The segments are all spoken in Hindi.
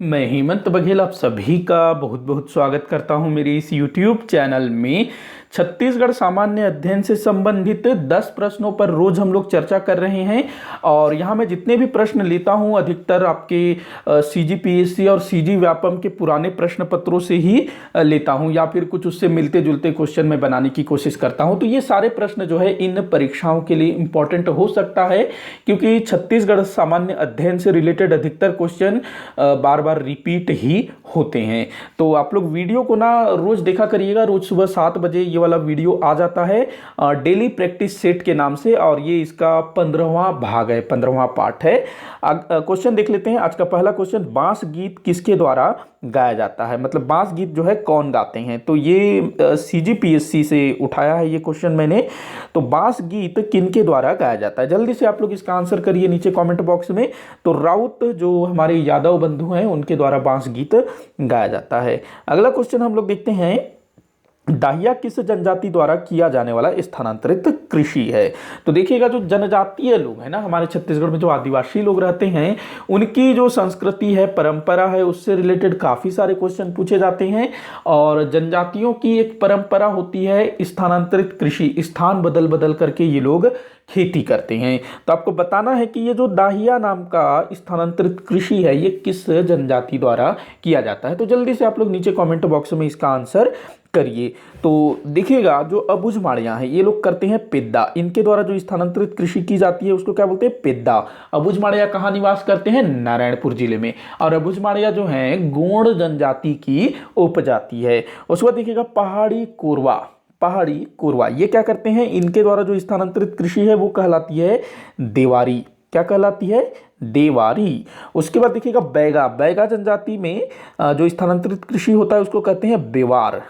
मैं हेमंत बघेल आप सभी का बहुत बहुत स्वागत करता हूं मेरे इस YouTube चैनल में। छत्तीसगढ़ सामान्य अध्ययन से संबंधित 10 प्रश्नों पर रोज हम लोग चर्चा कर रहे हैं और यहां मैं जितने भी प्रश्न लेता हूं अधिकतर आपके CGPSC और CG व्यापम के पुराने प्रश्न पत्रों से ही लेता हूं या फिर कुछ उससे मिलते जुलते क्वेश्चन में बनाने की कोशिश करता हूं। तो ये सारे प्रश्न जो है इन परीक्षाओं के लिए इंपॉर्टेंट हो सकता है क्योंकि छत्तीसगढ़ सामान्य अध्ययन से रिलेटेड अधिकतर क्वेश्चन बार बार रिपीट ही होते हैं। तो आप लोग वीडियो को ना रोज देखा करिएगा। रोज सुबह 7 बजे ये वाला वीडियो आ जाता है डेली प्रैक्टिस सेट के नाम से और ये इसका 15वां भाग है, 15वां पार्ट है। क्वेश्चन देख लेते हैं। आज का पहला क्वेश्चन, बांस गीत किसके द्वारा गाया जाता है? मतलब बांस गीत जो है कौन गाते हैं? तो ये CGPSC से उठाया है ये क्वेश्चन मैंने। तो बांस गीत किनके द्वारा गाया जाता है? जल्दी से आप लोग इसका आंसर करिए नीचे कमेंट बॉक्स में। तो राउत जो हमारे यादव बंधु हैं उनके द्वारा बांस गीत गाया जाता है। अगला क्वेश्चन हम लोग देखते हैं, दाहिया किस जनजाति द्वारा किया जाने वाला स्थानांतरित कृषि है? तो देखिएगा जो जनजातीय लोग हैं ना हमारे छत्तीसगढ़ में, जो आदिवासी लोग रहते हैं, उनकी जो संस्कृति है, परंपरा है, उससे रिलेटेड काफी सारे क्वेश्चन पूछे जाते हैं। और जनजातियों की एक परंपरा होती है स्थानांतरित कृषि, स्थान बदल बदल करके ये लोग खेती करते हैं। तो आपको बताना है कि ये जो दाहिया नाम का स्थानांतरित कृषि है ये किस जनजाति द्वारा किया जाता है। तो जल्दी से आप लोग नीचे कमेंट बॉक्स में इसका आंसर करिए। तो देखिएगा जो अबुझमाड़ियाँ हैं ये लोग करते हैं पेद्दा। इनके द्वारा जो स्थानांतरित कृषि की जाती है उसको क्या बोलते हैं? पेद्दा। अबुझमाड़ियाँ कहाँ निवास करते हैं? नारायणपुर जिले में। और अबुझमाड़ियाँ जो हैं गोंड जनजाति की उपजाति है। उसके बाद देखिएगा पहाड़ी कोरवा, पहाड़ी कोरवा ये क्या करते हैं? इनके द्वारा जो स्थानांतरित कृषि है वो कहलाती है देवारी। क्या कहलाती है? देवारी। उसके बाद देखिएगा बैगा, बैगा जनजाति में जो स्थानांतरित कृषि होता है उसको कहते हैं बेवार।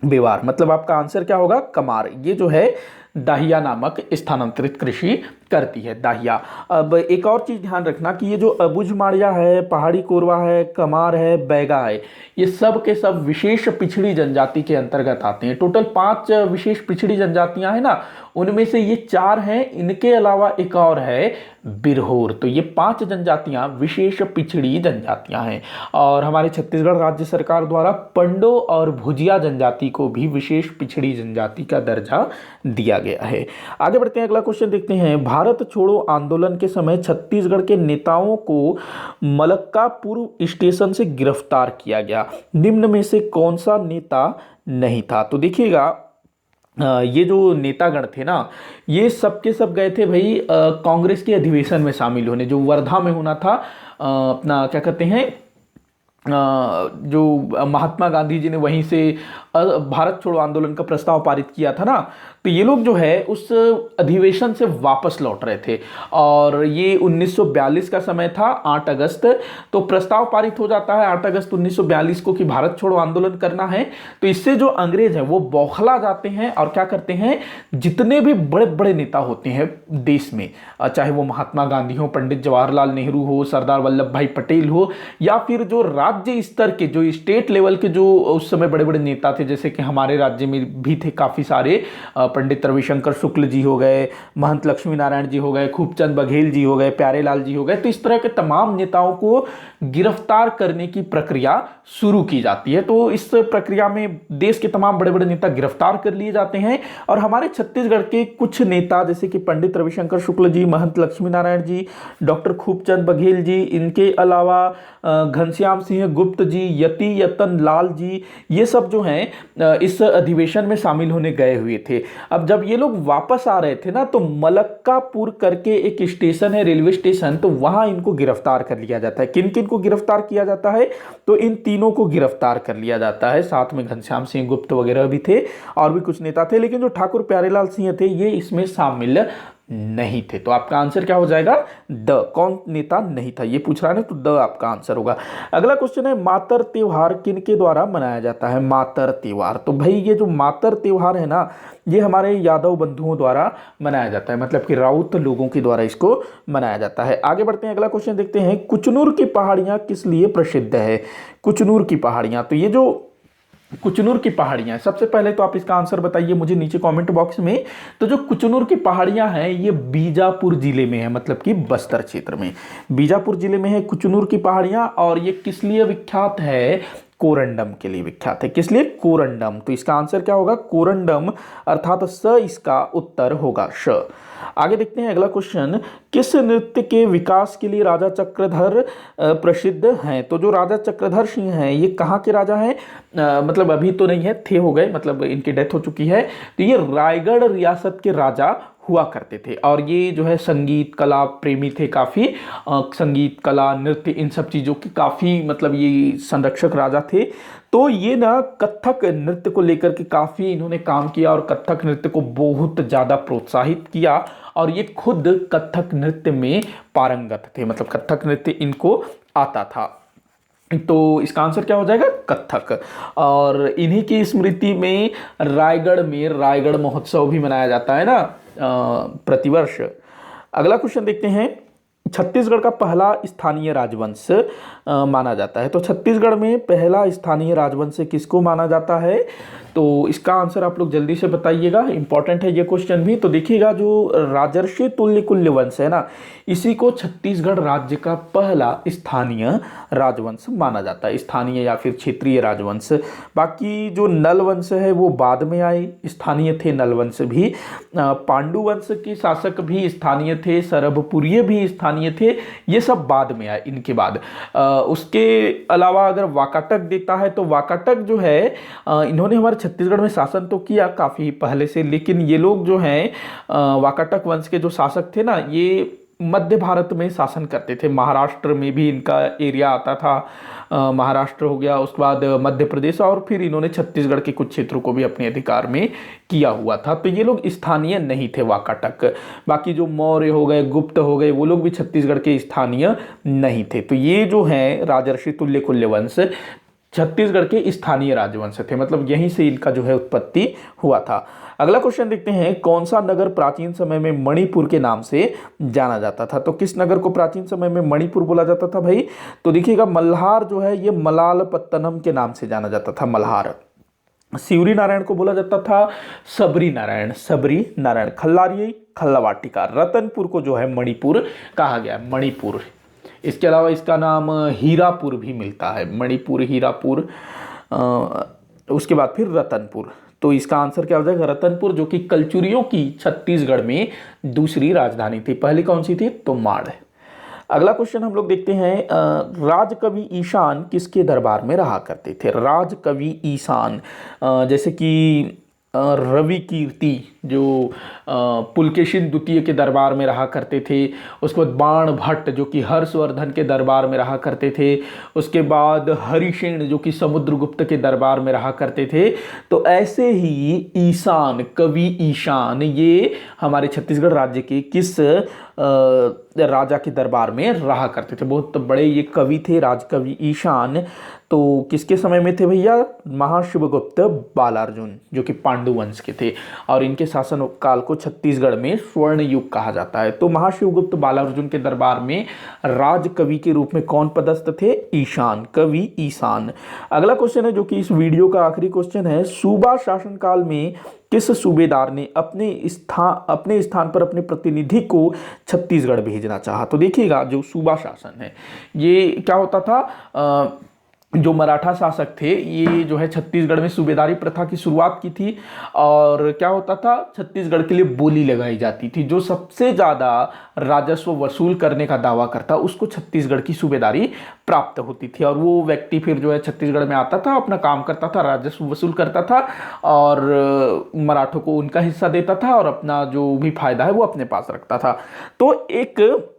बेवार मतलब आपका आंसर क्या होगा? कमार। ये जो है दाहिया नामक स्थानांतरित कृषि करती है, दाहिया। अब एक और चीज ध्यान रखना कि ये जो अबुझमाड़िया है, पहाड़ी कोरवा है, कमार है, बैगा है, ये सब के सब विशेष पिछड़ी जनजाति के अंतर्गत आते हैं। टोटल 5 विशेष पिछड़ी जनजातियां हैं ना, उनमें से ये 4 हैं। इनके अलावा एक और है बिरहोर। तो ये 5 जनजातियां विशेष पिछड़ी जनजातियां हैं। और हमारे छत्तीसगढ़ राज्य सरकार द्वारा पंडो और भुजिया जनजाति को भी विशेष पिछड़ी जनजाति का दर्जा दिया गया है। आगे बढ़ते हैं, अगला क्वेश्चन देखते हैं। भारत छोड़ो आंदोलन के समय छत्तीसगढ़ के नेताओं को मलक्कापुर स्टेशन से गिरफ्तार किया गया। निम्न में से कौन सा नेता नहीं था? तो देखिएगा ये जो नेतागण थे ना ये सब के सब गए थे भाई कांग्रेस के अधिवेशन में शामिल होने, जो वर्धा में होना था। अपना क्या कहते हैं, जो महात्मा गांधी जी ने वहीं से भारत छोड़ो आंदोलन का प्रस्ताव पारित किया था ना, तो ये लोग जो है उस अधिवेशन से वापस लौट रहे थे। और ये 1942 का समय था, 8 अगस्त। तो प्रस्ताव पारित हो जाता है 8 अगस्त 1942 को कि भारत छोड़ो आंदोलन करना है। तो इससे जो अंग्रेज हैं वो बौखला जाते हैं और क्या करते हैं, जितने भी बड़े बड़े नेता होते हैं देश में, चाहे वो महात्मा गांधी हो, पंडित जवाहरलाल नेहरू हो, सरदार वल्लभ भाई पटेल हो, या फिर जो राज्य स्तर के, जो स्टेट लेवल के जो उस समय बड़े बड़े नेता थे, जैसे कि हमारे राज्य में भी थे काफी सारे, पंडित रविशंकर शुक्ल जी हो गए, महंत लक्ष्मी नारायण जी हो गए, खूबचंद बघेल जी हो गए, प्यारेलाल जी हो गए। तो इस तरह के तमाम नेताओं को गिरफ्तार करने की प्रक्रिया शुरू की जाती है। तो इस प्रक्रिया में देश के तमाम बड़े बड़े नेता गिरफ्तार कर लिए जाते हैं। और हमारे छत्तीसगढ़ के कुछ नेता जैसे कि पंडित रविशंकर शुक्ल जी, महंत लक्ष्मी नारायण जी, डॉक्टर खूबचंद बघेल जी, इनके अलावा घनश्याम सिंह गुप्त जी, यति यतन लाल जी, ये सब जो हैं इस अधिवेशन में शामिल होने गए हुए थे। अब जब ये लोग वापस आ रहे थे ना, तो मलक्कापुर करके एक स्टेशन है, रेलवे स्टेशन, तो वहां इनको गिरफ्तार कर लिया जाता है। किन किन को गिरफ्तार किया जाता है? तो इन तीनों को गिरफ्तार कर लिया जाता है, साथ में घनश्याम सिंह गुप्त वगैरह भी थे और भी कुछ नेता थे, लेकिन जो ठाकुर प्यारेलाल सिंह थे ये इसमें शामिल नहीं थे। तो आपका आंसर क्या हो जाएगा? द। कौन नेता नहीं था ये पूछ रहा है, तो द आपका आंसर होगा। अगला क्वेश्चन है, मातर त्योहार किनके द्वारा मनाया जाता है? मातर त्योहार। तो भाई ये जो मातर त्योहार है ना ये हमारे यादव बंधुओं द्वारा मनाया जाता है, मतलब कि राउत लोगों के द्वारा इसको मनाया जाता है। आगे बढ़ते हैं, अगला क्वेश्चन देखते हैं, कुचनूर की पहाड़ियां किस लिए प्रसिद्ध है? कुचनूर की पहाड़ियां, तो ये जो कुचनूर की पहाड़ियां, सबसे पहले तो आप इसका आंसर बताइए मुझे नीचे कमेंट बॉक्स में। तो जो कुचनूर की पहाड़ियां हैं ये बीजापुर जिले में है, मतलब कि बस्तर क्षेत्र में, बीजापुर जिले में है कुचनूर की पहाड़ियां। और ये किस लिए विख्यात है? कोरंडम के लिए विख्यात है। किस लिए? कोरंडम। तो इसका आंसर क्या होगा? कोरंडम, अर्थात स इसका उत्तर होगा, श। आगे देखते हैं अगला क्वेश्चन। किस नृत्य के विकास के लिए राजा चक्रधर प्रसिद्ध हैं? तो जो राजा चक्रधर सिंह हैं ये कहाँ के राजा हैं? मतलब अभी तो नहीं है, थे, हो गए, मतलब इनकी डेथ हो चुकी है। तो ये रायगढ़ रियासत के राजा हुआ करते थे और ये जो है संगीत कला प्रेमी थे काफ़ी। संगीत कला नृत्य इन सब चीज़ों की काफ़ी, मतलब ये संरक्षक राजा थे। तो ये ना कथक नृत्य को लेकर के काफ़ी इन्होंने काम किया और कथक नृत्य को बहुत ज़्यादा प्रोत्साहित किया। और ये खुद कथक नृत्य में पारंगत थे, मतलब कथक नृत्य इनको आता था। तो इसका आंसर क्या हो जाएगा? कथक। और इन्हीं की स्मृति में रायगढ़ में रायगढ़ महोत्सव भी मनाया जाता है ना प्रतिवर्ष। अगला क्वेश्चन देखते हैं। छत्तीसगढ़ का पहला स्थानीय राजवंश माना जाता है। तो छत्तीसगढ़ में पहला स्थानीय राजवंश किसको माना जाता है? तो इसका आंसर आप लोग जल्दी से बताइएगा, इंपॉर्टेंट है ये क्वेश्चन भी। तो देखिएगा जो राजर्षि तुल्यकुल्य वंश है ना, इसी को छत्तीसगढ़ राज्य का पहला स्थानीय राजवंश माना जाता है, स्थानीय या फिर क्षेत्रीय राजवंश। बाकी जो नल वंश है वो बाद में आए, स्थानीय थे नल वंश भी। पांडु वंश के शासक भी स्थानीय थे, सरभपुरिये भी स्थानीय थे, ये सब बाद में आए इनके बाद। उसके अलावा अगर वाकाटक देता है तो वाकाटक जो है इन्होंने हमारे छत्तीसगढ़ में शासन तो किया काफ़ी पहले से, लेकिन ये लोग जो हैं वाकाटक वंश के जो शासक थे ना, ये मध्य भारत में शासन करते थे। महाराष्ट्र में भी इनका एरिया आता था, महाराष्ट्र हो गया, उसके बाद मध्य प्रदेश, और फिर इन्होंने छत्तीसगढ़ के कुछ क्षेत्रों को भी अपने अधिकार में किया हुआ था। तो ये लोग स्थानीय नहीं थे वाकाटक। बाकी जो मौर्य हो गए, गुप्त हो गए, वो लोग भी छत्तीसगढ़ के स्थानीय नहीं थे। तो ये जो है राजर्षि तुल्यकुल्य वंश छत्तीसगढ़ के स्थानीय राजवंश थे, मतलब यहीं से इनका जो है उत्पत्ति हुआ था। अगला क्वेश्चन देखते हैं। कौन सा नगर प्राचीन समय में मणिपुर के नाम से जाना जाता था? तो किस नगर को प्राचीन समय में मणिपुर बोला जाता था भाई? तो देखिएगा मल्हार जो है ये मलालपत्तनम के नाम से जाना जाता था, मल्हार। सिवरी नारायण को बोला जाता था सबरी नारायण, सबरी नारायण। खल्लारी खल्लावाटिका। रतनपुर को जो है मणिपुर कहा गया, मणिपुर। इसके अलावा इसका नाम हीरापुर भी मिलता है, मणिपुर, हीरापुर, उसके बाद फिर रतनपुर। तो इसका आंसर क्या हो जाएगा? रतनपुर, जो कि कलचुरियों की छत्तीसगढ़ में दूसरी राजधानी थी। पहली कौन सी थी? तो माड़। अगला क्वेश्चन हम लोग देखते हैं। राजकवि ईशान किसके दरबार में रहा करते थे? राजकवि ईशान जैसे कि रवि कीर्ति जो पुलकेशिन द्वितीय के दरबार में रहा करते थे, उसके बाद बाण भट्ट जो कि हर्षवर्धन के दरबार में रहा करते थे, उसके बाद हरिसेन जो कि समुद्रगुप्त के दरबार में रहा करते थे। तो ऐसे ही ईशान, कवि ईशान, ये हमारे छत्तीसगढ़ राज्य के किस राजा के दरबार में रहा करते थे? बहुत बड़े ये कवि थे राजकवि ईशान। तो किसके समय में थे भैया? महाशिवगुप्त बालार्जुन जो कि पांडु वंश के थे, और इनके शासन काल को छत्तीसगढ़ में स्वर्ण युग कहा जाता है। तो महाशिवगुप्त बालार्जुन के दरबार में राजकवि के रूप में कौन पदस्थ थे? ईशान, कवि ईशान। अगला क्वेश्चन है जो कि इस वीडियो का आखिरी क्वेश्चन है। सूबा शासनकाल में किस सूबेदार ने अपने स्थान पर अपने प्रतिनिधि को छत्तीसगढ़ भेजना चाहा? तो देखिएगा जो सूबा शासन है ये क्या होता था, जो मराठा शासक थे ये जो है छत्तीसगढ़ में सूबेदारी प्रथा की शुरुआत की थी। और क्या होता था, छत्तीसगढ़ के लिए बोली लगाई जाती थी। जो सबसे ज़्यादा राजस्व वसूल करने का दावा करता उसको छत्तीसगढ़ की सूबेदारी प्राप्त होती थी, और वो व्यक्ति फिर जो है छत्तीसगढ़ में आता था, अपना काम करता था, राजस्व वसूल करता था, और मराठों को उनका हिस्सा देता था, और अपना जो भी फायदा है वो अपने पास रखता था। तो एक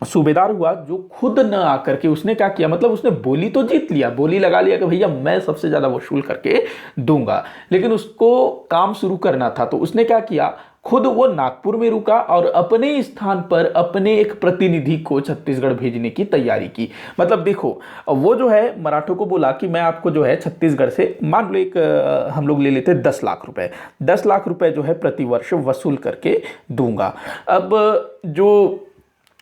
सूबेदार हुआ जो खुद न आकर के उसने क्या किया, मतलब उसने बोली तो जीत लिया, बोली लगा लिया कि भैया मैं सबसे ज़्यादा वसूल करके दूंगा, लेकिन उसको काम शुरू करना था। तो उसने क्या किया, खुद वो नागपुर में रुका और अपने स्थान पर अपने एक प्रतिनिधि को छत्तीसगढ़ भेजने की तैयारी की। मतलब देखो, वो जो है मराठों को बोला कि मैं आपको जो है छत्तीसगढ़ से मान लो एक हम लोग ले लेते 10 लाख रुपए, 10 लाख रुपए जो है प्रतिवर्ष वसूल करके दूंगा। अब जो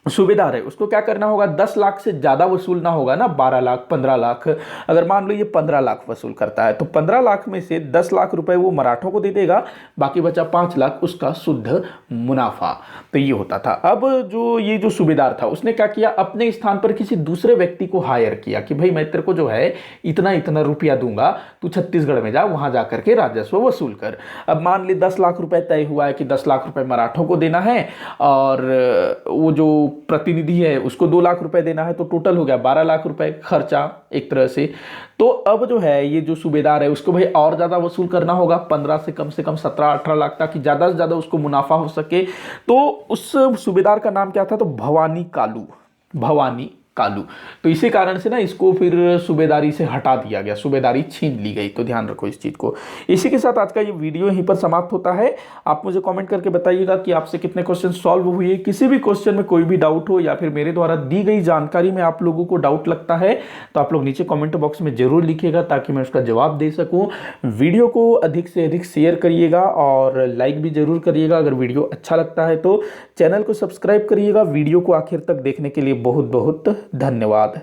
सूबेदार है उसको क्या करना होगा, 10 लाख से ज्यादा वसूलना होगा ना, 12 लाख 15 लाख। अगर मान लो ये 15 लाख वसूल करता है तो 15 लाख में से 10 लाख रुपए वो मराठों को दे देगा, बाकी बचा 5 लाख उसका शुद्ध मुनाफा। तो ये होता था। अब जो ये जो सूबेदार था उसने क्या किया, अपने स्थान पर किसी दूसरे व्यक्ति को हायर किया कि भाई मैं तेरे को जो है इतना इतना रुपया दूंगा, तू छत्तीसगढ़ में जा, वहां जाकर के राजस्व वसूल कर। अब मान ली 10 लाख रुपए तय हुआ है कि 10 लाख रुपए मराठों को देना है और वो जो प्रतिनिधि है उसको 2 लाख रुपए देना है, तो टोटल हो गया 12 लाख रुपए खर्चा एक तरह से। तो अब जो है ये जो सूबेदार है उसको भाई और ज्यादा वसूल करना होगा, 15 से कम 17-18 लाख, ताकि ज्यादा से ज्यादा उसको मुनाफा हो सके। तो उस सूबेदार का नाम क्या था, तो भवानी कालू, भवानी कालू। तो इसी कारण से ना इसको फिर सूबेदारी से हटा दिया गया, सूबेदारी छीन ली गई। तो ध्यान रखो इस चीज को। इसी के साथ आज का ये वीडियो यहीं पर समाप्त होता है। आप मुझे कमेंट करके बताइएगा कि आपसे कितने क्वेश्चन सॉल्व हुए। किसी भी क्वेश्चन में कोई भी डाउट हो या फिर मेरे द्वारा दी गई जानकारी में आप लोगों को डाउट लगता है तो आप लोग नीचे कमेंट बॉक्स में जरूर लिखिएगा ताकि मैं उसका जवाब दे सकूं। वीडियो को अधिक से अधिक शेयर करिएगा और लाइक भी जरूर करिएगा अगर वीडियो अच्छा लगता है तो। चैनल को सब्सक्राइब करिएगा। वीडियो को आखिर तक देखने के लिए बहुत बहुत धन्यवाद।